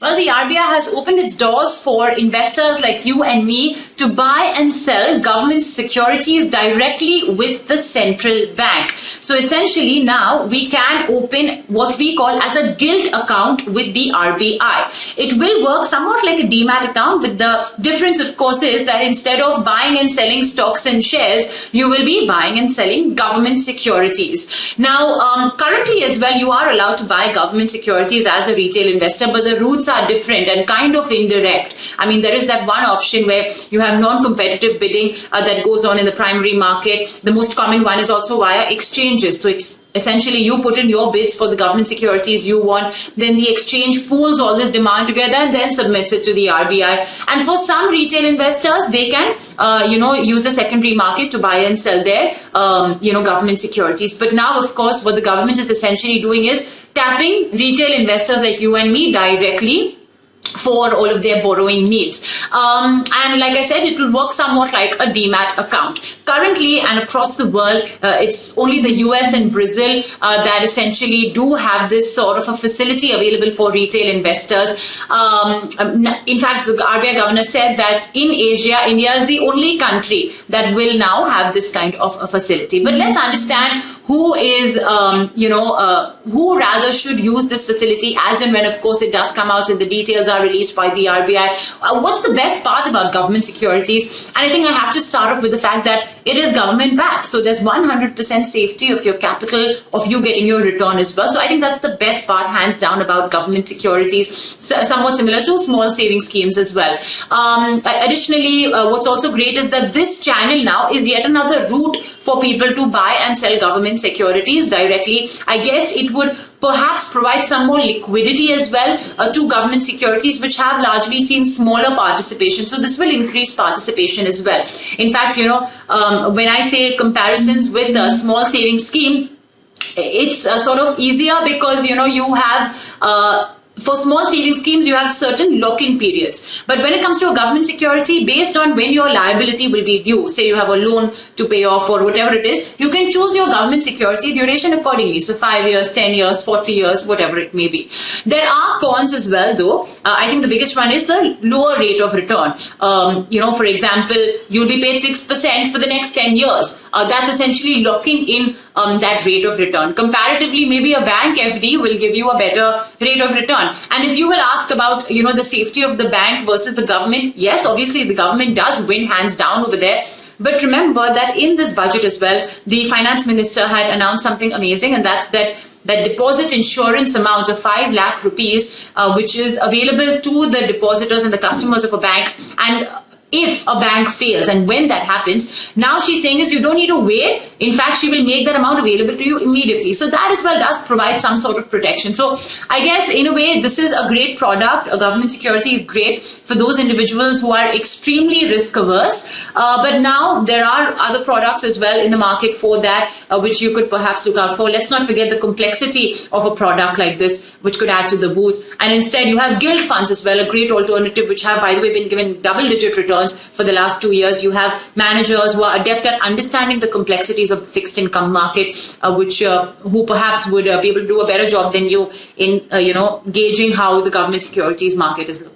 Well, the RBI has opened its doors for investors like you and me to buy and sell government securities directly with the central bank. So essentially now we can open what we call as a gilt account with the RBI. It will work somewhat like a demat account, but the difference of course is that instead of buying and selling stocks and shares, you will be buying and selling government securities. Now, currently as well, you are allowed to buy government securities as a retail investor, but the routes are different and kind of indirect. I mean, there is that one option where you have non-competitive bidding that goes on in the primary market. The most common one is also via exchanges. So essentially you put in your bids for the government securities you want, then the exchange pools all this demand together and then submits it to the RBI. And for some retail investors, they can use the secondary market to buy and sell their government securities. But now, of course, what the government is essentially doing is tapping retail investors like you and me directly for all of their borrowing needs. And like I said, it will work somewhat like a demat account. Currently and across the world, it's only the US and Brazil that essentially do have this sort of a facility available for retail investors. In fact, the RBI governor said that in Asia, India is the only country that will now have this kind of a facility. But let's understand who is, who rather should use this facility as and when, of course, it does come out and the details are released by the RBI. What's the best part about government securities? And I think I have to start off with the fact that it is government backed. So there's 100% safety of your capital, of you getting your return as well. So I think that's the best part, hands down, about government securities, somewhat similar to small saving schemes as well. Additionally, what's also great is that this channel now is yet another route for people to buy and sell government securities directly. I guess it would perhaps provide some more liquidity as well to government securities, which have largely seen smaller participation. So this will increase participation as well. In fact, when I say comparisons with a small savings scheme, it's sort of easier because, you have for small savings schemes, you have certain lock-in periods. But when it comes to a government security, based on when your liability will be due, say you have a loan to pay off or whatever it is, you can choose your government security duration accordingly. So 5 years, 10 years, 40 years, whatever it may be. There are cons as well, though. I think the biggest one is the lower rate of return. For example, you'll be paid 6% for the next 10 years. That's essentially locking in that rate of return. Comparatively, maybe a bank FD will give you a better rate of return. And if you will ask about, the safety of the bank versus the government, yes, obviously the government does win hands down over there. But remember that in this budget as well, the finance minister had announced something amazing, and that's that deposit insurance amount of 5 lakh rupees, which is available to the depositors and the customers of a bank. And if a bank fails, and when that happens, now she's saying is you don't need to wait. In fact, she will make that amount available to you immediately. So that as well does provide some sort of protection. So I guess in a way, this is a great product. A government security is great for those individuals who are extremely risk averse. But now there are other products as well in the market for that, which you could perhaps look out for. Let's not forget the complexity of a product like this, which could add to the boost. And instead, you have gilt funds as well, a great alternative, which have, by the way, been given double-digit returns for the last 2 years. You have managers who are adept at understanding the complexities of the fixed income market, who perhaps would be able to do a better job than you in gauging how the government securities market is looking.